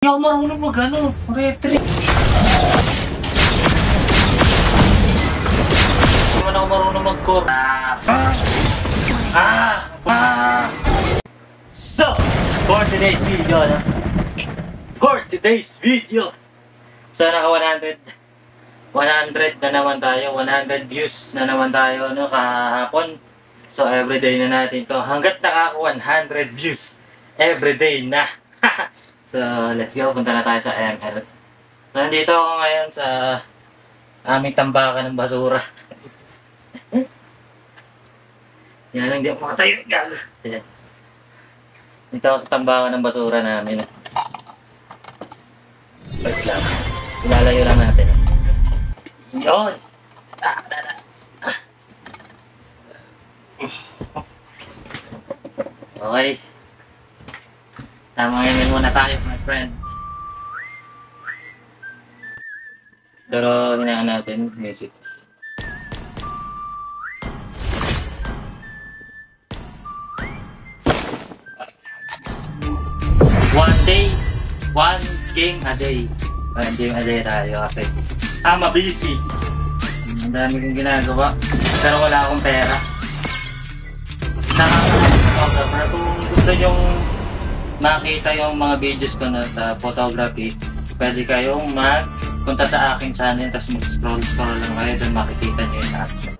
Hindi ako marunong mag-ano, retry. Hindi naman ako marunong mag-core. So, for today's video, no? So, naka 100 na naman tayo, 100 views na naman tayo, no, kahapon. So, everyday na natin to. Hanggat nakaka 100 views, everyday na. So, let's go. Punta na tayo sa ML. Nandito ako ngayon sa aming tambakan ng basura. Yan lang, di ako makatayo. Gago. Yan. Dito ako sa tambakan ng basura namin. First lang. Ilalayo lang natin. Yun! Okay. Tamayin muna tayo, my friend. Pero hinaan natin music. One game a day tayo kasi busy. Ang dami kong ginagawa. Pero wala akong pera. Kung gusto nyong makita yung mga videos ko na sa photography, pwede kayong magpunta sa aking channel, tapos mag-scroll lang kayo, doon makikita nyo yung action.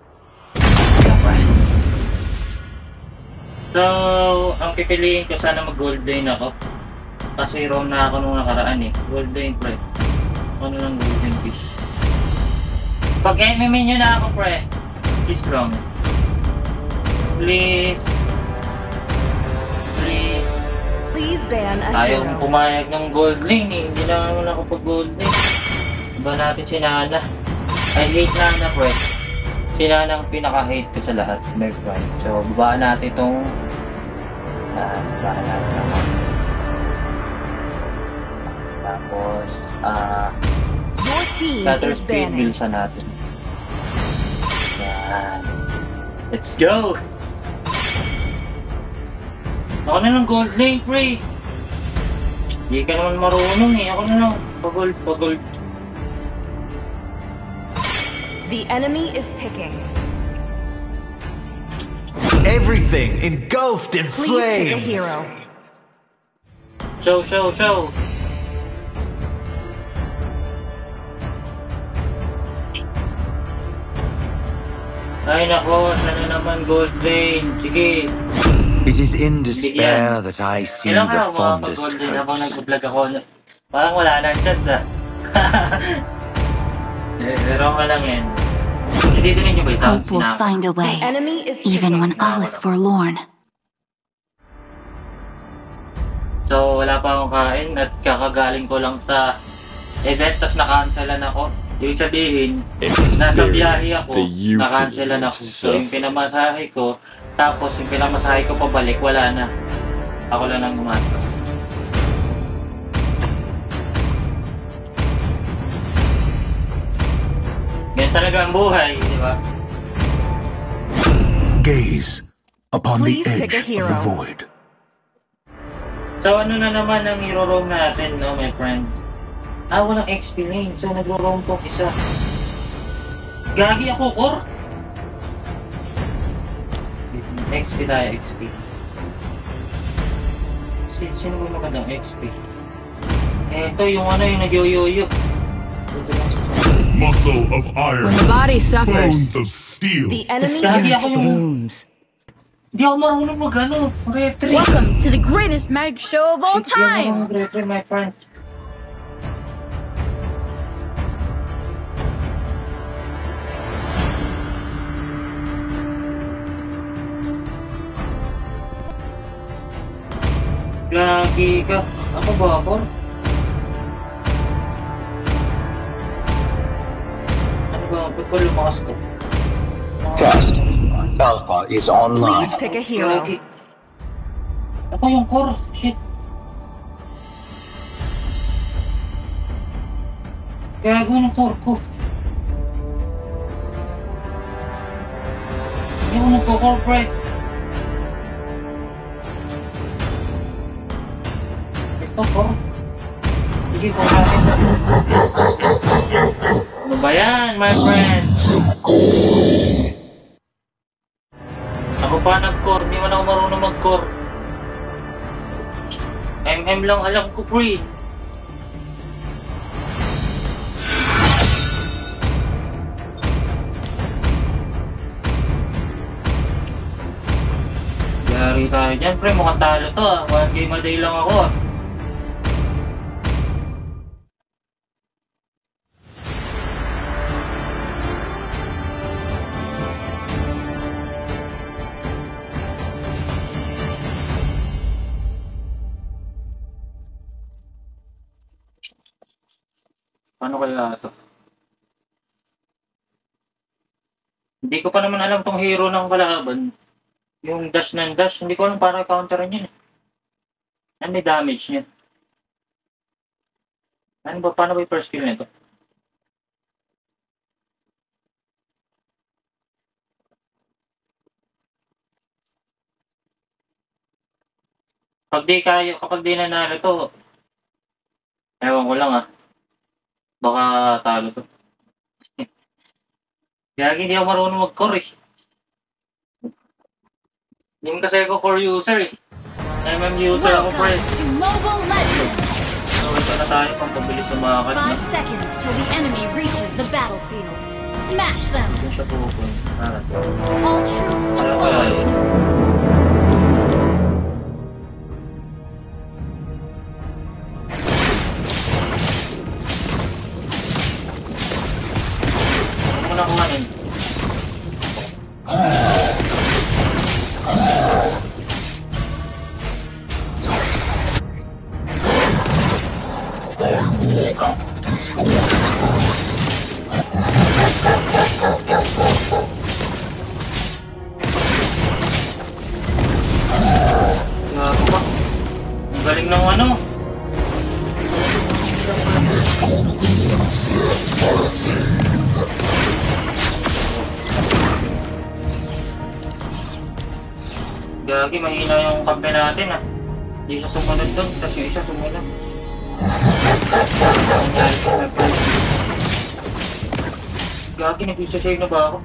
So, ang pipiliin ko, sana mag-gold lane ako. Kasi roam na ako nung nakaraan eh. Gold lane, pre. Ano lang golden fish. Pag MMA nyo na ako, pre, please roam. Please ban a ayaw hero. pumayag ng gold lane eh. Hindi naman ako pag gold lane. Iba natin si Nana. I hate Nana, pre. Si Nana ang pinaka-hate ko sa lahat, my friend. So, babaan natin itong babaan natin naman. Tapos, Your team cutter is speed banning. build sa natin. Yan. Let's go! Ako na lang gold lane, pre. Hindi ka naman marunong eh. Ako na lang. Pag-gold. The enemy is picking. Everything engulfed in Please pick a flames. hero. Show. Ay nako, sana naman gold lane. Sige. It is in despair that I see Kailan the ka fondest makapag-gold lane habang hopes. nag-vlog ako? Parang wala nang chance ah. Pero ka lang yan. Hindi din nyo ba yung sound? Hope will find a The way, enemy is even when picking. all is forlorn. So wala pa akong kain at kakagaling ko lang sa event, tas na-cancelan ako. Ibig sabihin, nasa biyahe ako, na-cancelan ako. So yung pinamasahe ko, tapos yung pinamasahe ko pabalik, wala na. Ako lang ang gumastos. Ganyan talaga ang buhay, di ba? Gaze upon the Please pick a edge of hero. the void. So ano na naman ang i-roam natin, no, my friend? Walang XP lane, so nagro-roam po isa. Gagi ako, core! XP tayo, XP. Sino ba magandang XP? Ito yung ano, yung nag-yo-yo-yo. Muscle of iron, When the body suffers, bones of steel. The the enemy Gagi spirit ako yung... blooms. Di ako marunong mag-ano, retry. Welcome to the greatest magic show of all Di ako time! mag-retry, my friend. Gagi ka. Ako ba ako? Ano ba? Ba't ba lumakas to? Test. Alpha is online. Please pick a hero. Gagi. Ako yung core. Shit. Gago ng core ko. Hindi ako nagko-corporate. Ito po. Sige, kumain. Ano ba yan, my friend? Ako pa nag-core, hindi man ako marunong mag-core. MM lang alam ko, pre. Yari tayo dyan, pre. Mukhang talo to ah. 1 game a day lang ako ah. Paano kaya ito? Hindi ko pa naman alam tong hero ng kalaban. Yung dash ng dash, hindi ko alam paano i-counteran yun. Ano may damage niya? Ano ba, paano ba yung first skill nito? Kapag di nanalo to, ewan ko lang ah. Baka talo to. Kaya hindi ako marunong mag-core eh. Hindi mo kasi ako core user eh. MM user ako pre. Welcome to Mobile Legends! So ito na tayo pang pabilis umakat na. 5 seconds till the enemy reaches the battlefield. Smash them! Hindi siya pupunta. All troops Alam ko deployed! yun. Ano mo na kuhanin? Gago ba? Ang galing ng ano? Gagi, mahina yung kampe natin ah. Hindi siya sumunod doon, tapos yung isa sumunod. Gagi, nag-save na ba ako?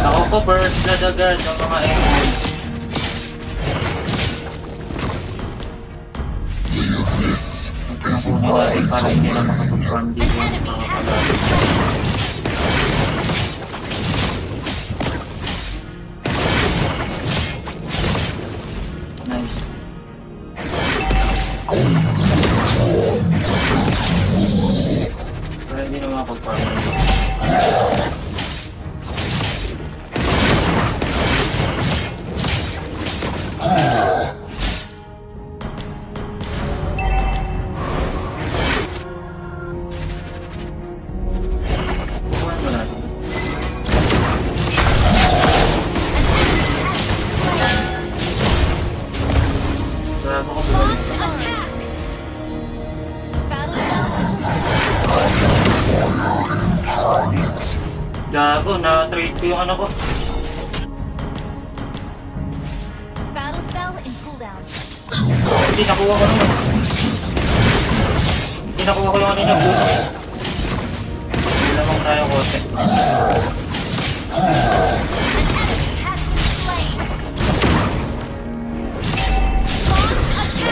Ako po, burst blood agad ng mga enemy. Nakuha natin para hindi na makapag-farm dito yung mga kalaban. Nice. Pero hindi na makapag-farm dito. Launch attack! Battle Gago, na-trade ko yung ano ko. Battle spell in cooldown. Hindi, nakuha ko naman. Hindi, nakuha ko yung ano na buto. Hindi lamang tayo kote.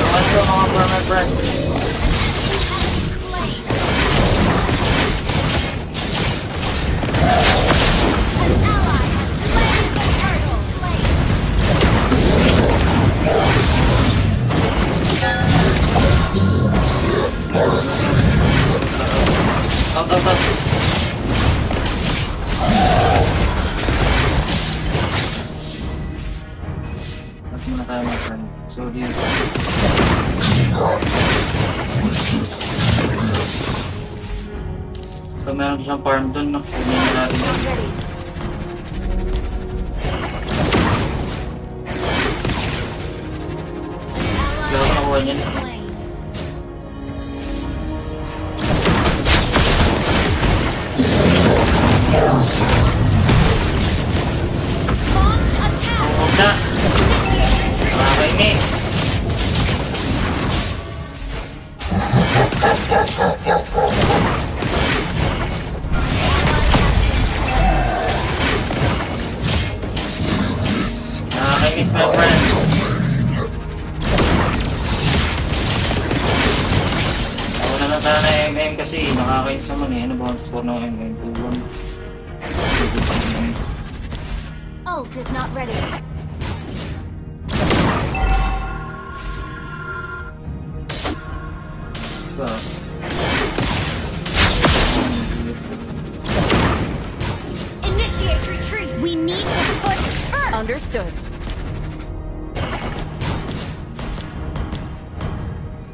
Ano yung mga permanent brand? Out. At muna tayo mga friend. So, dito. So, meron siyang farm dun, no? Kunin na natin yan. Kaya ako nakuha niyan. Ganda! Nakakainis! Nakakainis, my friend! Ako na lang sana MM kasi nakakainis naman eh. Ano ba ang score ng MM? 2-1. Ult is not ready. Diba? Initiate retreat. We need to put first. Understood.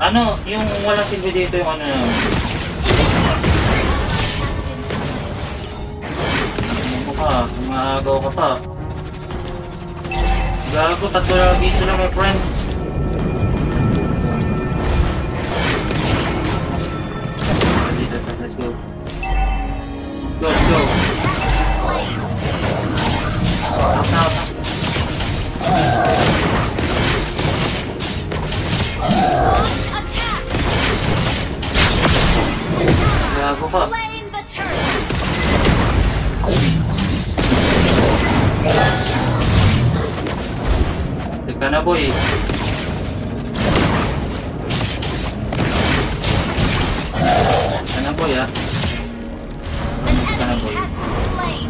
Ano? Yung walang silbi dito yung ano namin. Ano ka? Umaagaw ka pa. Gago, tatlo lagi sila my friend. Let's go. Let's go. Out. Attack. Gago ka. Slain the turret. Teka na boy. Teka na boy ah. An Teka na enemy boy. has been slain.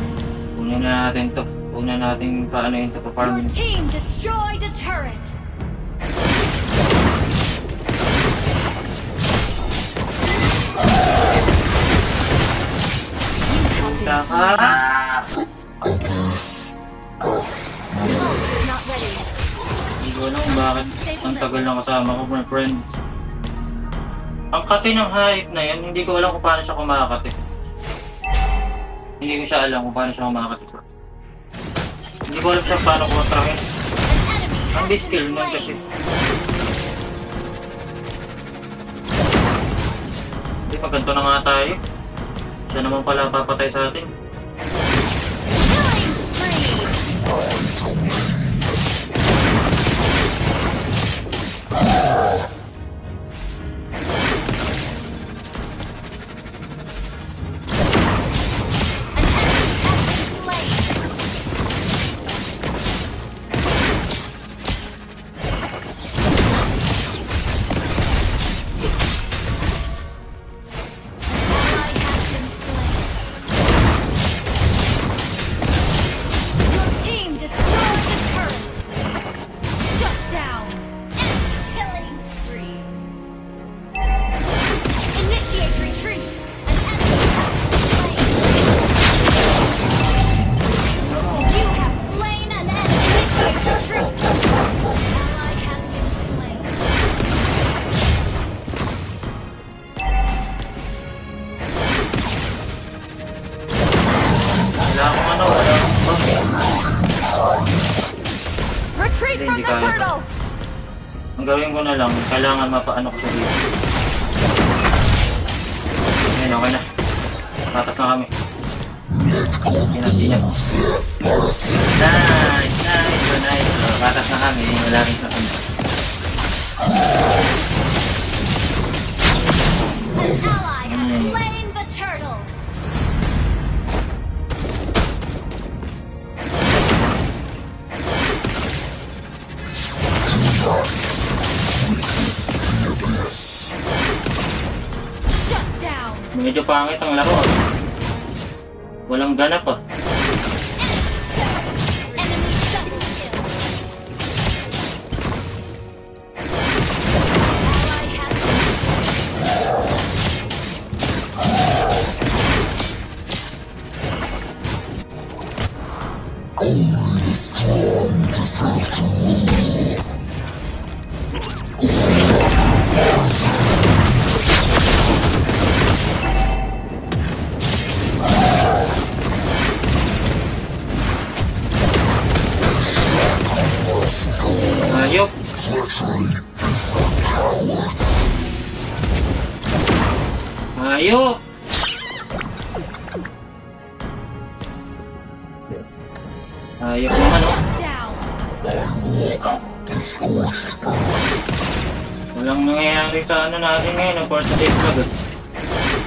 Punan na natin to. Punan natin paano yun to Your pa-farming. team destroyed a turret. Saka. Not ready. Hindi ko alam kung bakit ang tagal ng kasama ko, my friend. Ang kati ng hype na yan, hindi ko alam kung paano siya kumakati. Hindi ko siya alam kung paano siya kumakati. Hindi ko alam siya paano kontrahin. An enemy Ang has skill been nun kasi. slain. Hindi pa ganito na nga tayo. Siya naman pala papatay sa atin. Killing spree. An enemy has been slain. Ally has been slain. Your team destroyed the turret. Shut down. Enemy killing spree. Initiate retreat. An enemy has been slain. You have slain an enemy. Initiate retreat. Ally has been slain. Wala akong ano, wala akong Retreat Hindi, from hindi the kaya. turtle. Ang gawin ko na lang, kailangan mapaano ko siya dito. Ngayon, okay na. Patas na kami. Inag-inag. Nice. Patas na kami. Wala rin sa kami. An ally has slain the turtle. Shut down. Medyo pangit ang laro. Walang ganap ah. Enemy double kill. Ally has been Ayop. Ayop. Ayop naman oh. down. Walang nangyayari sa ano natin ngayon, ang quarter day vlog.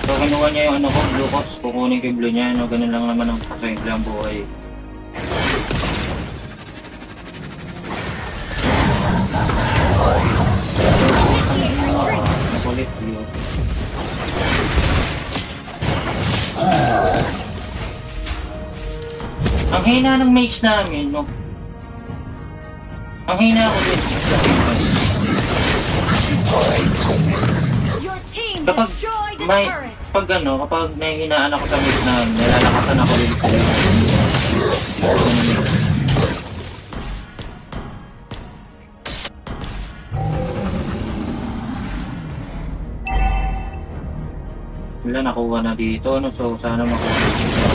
So kinuha niya yung ano ko, blue cops, kukunin ko yung blue niya, no? Ganun lang naman ang kasimple ang buhay. Nakulit yun. Ang hina ng mage namin, no? Ang hina ako din. Your team Kapag destroyed a may, turret. pag ano, kapag nahihinaan ako sa mage namin, nilalakasan ako din sa wala nakuha na dito, no? So sana makuha na dito.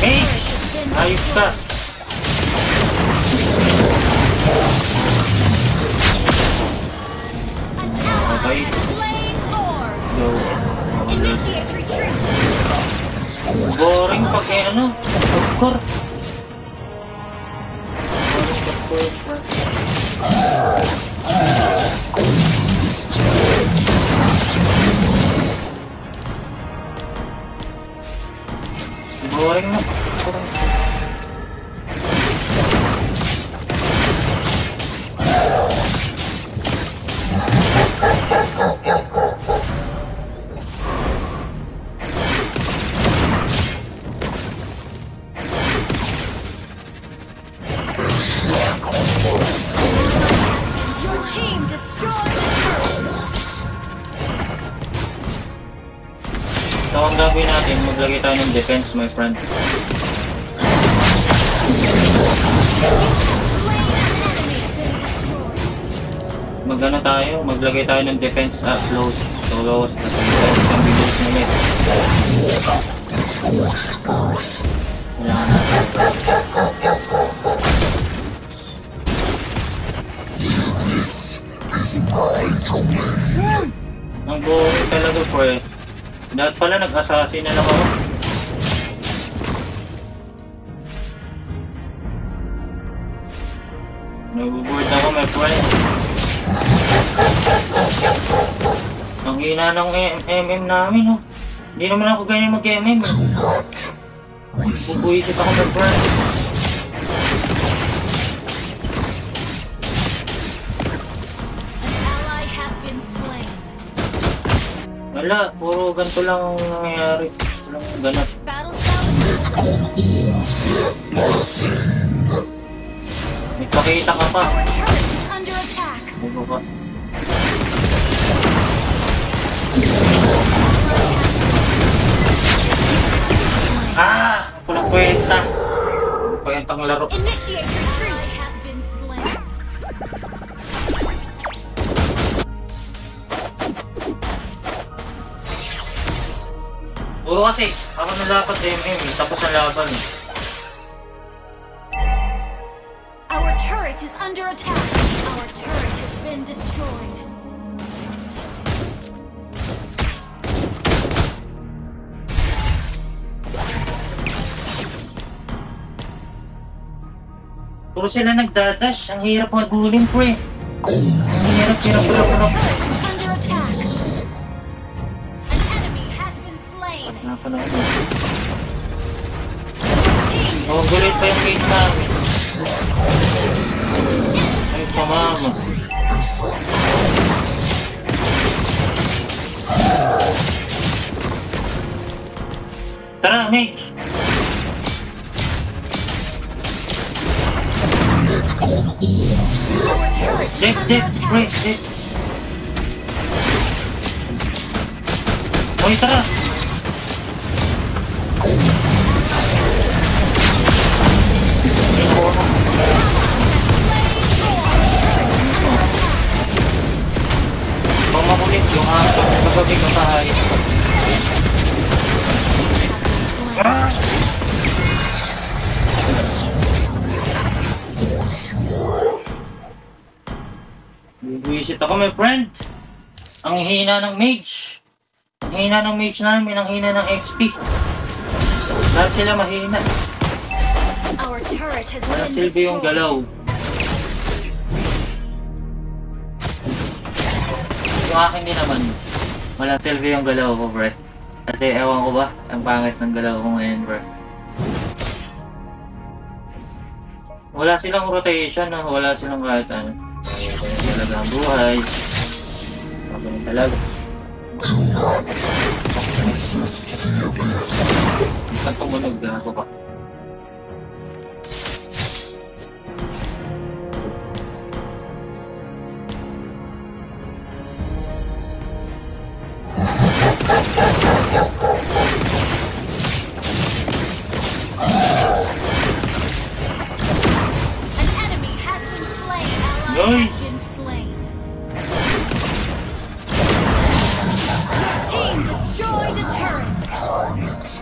Hey! Ayos ka! Okay. Slain Lord. So, Initiate retreat. boring pag ano, hardcore. Boring na. Your team destroyed a turret. So, ang gagawin natin, maglagay tayo ng defense, my friend. Slain an enemy has been destroyed. Magano tayo, maglagay tayo ng defense as low, so lowest na tayo. Ang bilis na ulit. Kailangan natin. Ang boring talaga po eh. Dapat pala nag-assassin na lang ako. Nabuboard ako, my friend. Ang hina ng MM namin, oh. Hindi naman ako ganyan mag-MM. Bubuisit ako, my friend. An ally has been slain. Wala, puro ganito lang ang nangyayari. Walang ganap. Battle challenge. May pakita ka pa. Our turret is under attack. Ano ka? Ah! Walang kwenta. Kwentang laro. Initiate retreat. Has been slain. Puro kasi, ako na dapat MM eh. Tapos ang laban eh. Our turret is under attack. Our turret has been destroyed. Puro sila nagdadash. Ang hirap mag-bulin, pre. Ang hirap. Turret is under attack. An enemy has been slain. Napanood mo. Team Oh, gulit pa yung gate namin. Ay, pamama. Tara, mate. Dip, dip, break, dip. Hoy, tara. Pamakulit yung aso. Kapag ikaw tayo. Ah! Buwisit ako, my friend. Ang hina ng mage. Ang hina ng mage namin, ang hina ng XP. Lahat sila mahina. Our turret has Walang been silbi yung destroyed. galaw. Yung akin din naman, walang silbi yung galaw ko, bro. Kasi ewan ko ba, ang pangit ng galaw ko ngayon, bro. Wala silang rotation, no? Wala silang kahit ano. Kaya talaga ang buhay. Kapag talaga. Isang tumunog na ako pa. An enemy has been slain. Ally Nice. has been slain. Team destroyed a turret.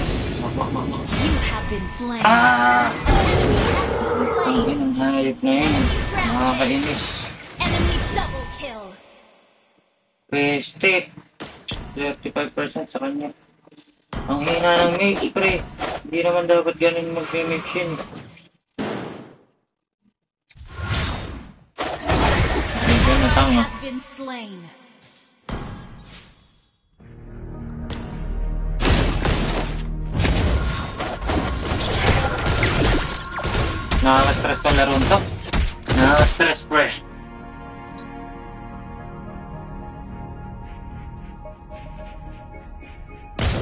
You have been slain. Ah! Slain. Ang hayop na yun. Nakakainis. Enemy double kill. Peste. 35% sa kanya. Ang hina ng mage, pre. Hindi naman dapat ganun mag-mage yun. Medyo natanga. Has been slain. Nakaka-stress tong laro to. Nakaka-stress, pre.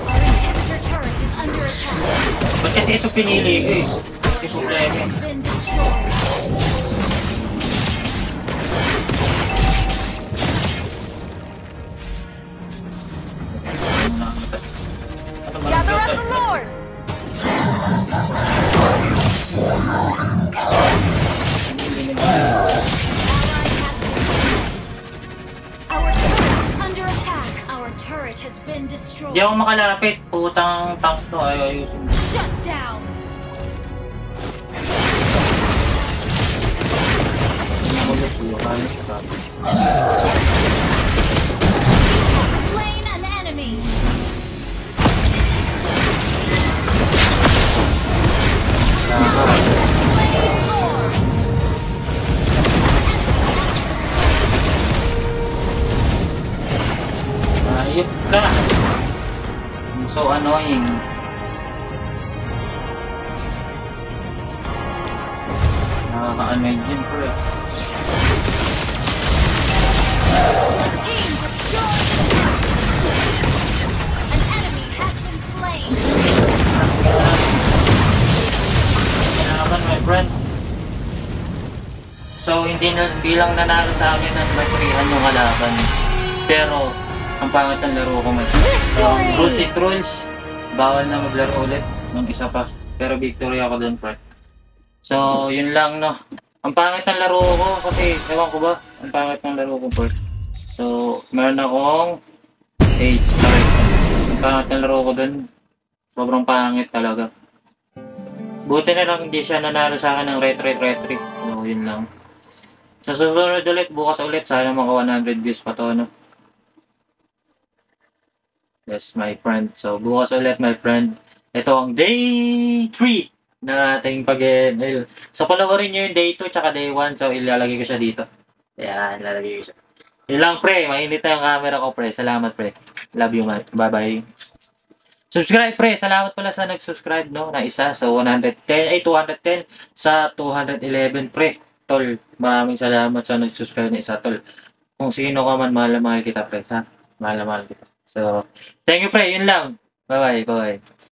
Our inhibitor turret is under attack. Ba't kasi ito pinili ko eh? Ito problema. Has been destroyed. Ano ba ang joke? Lord. Our turret is under attack. Our turret has been destroyed. Hindi ako makalapit. Putang tank to. Ayusin. Shut down. Slain an enemy. Ayop ka. I'm so annoying. Nakaka-annoy din, pre. The team destroyed the turret. An enemy has been slain. Kailangan, my friend. So, hindi lang nanalo sa amin ng maturihan yung kalaban. Pero, ang pangit ng laro ko, my friend. Rules is rules. Bawal na maglaro ulit ng isa pa. Pero victory ako dun, friend. So, yun lang, no. Ang pangit ng laro ko kasi, ewan ko ba, ang pangit ng laro ko, friend. So, meron akong age, ang pangit ng laro ko dun. Sobrang pangit talaga. Buti na lang hindi siya nanalo sa akin ng retry. So, yun lang. Sa susunod ulit, bukas ulit, sana maka 100 views pa to, no? Yes, my friend. So, bukas ulit, my friend. Ito ang day 3 na ating pag-ML. So, panoorin nyo yung day 2 tsaka day 1. So, ilalagay ko siya dito. Ayan, ilalagay ko siya. Yun lang, pre. Mainit na yung camera ko, pre. Salamat, pre. Love you, man. Bye-bye. Subscribe, pre. Salamat pala sa nag-subscribe, no? Na isa. So, 210 sa 211, pre. Tol, maraming salamat sa nag-subscribe na isa, tol. Kung sino ka man, mahal na mahal kita, pre. Ha? Mahal na mahal kita. So, thank you, pre. Yun lang. Bye-bye. Bye-bye.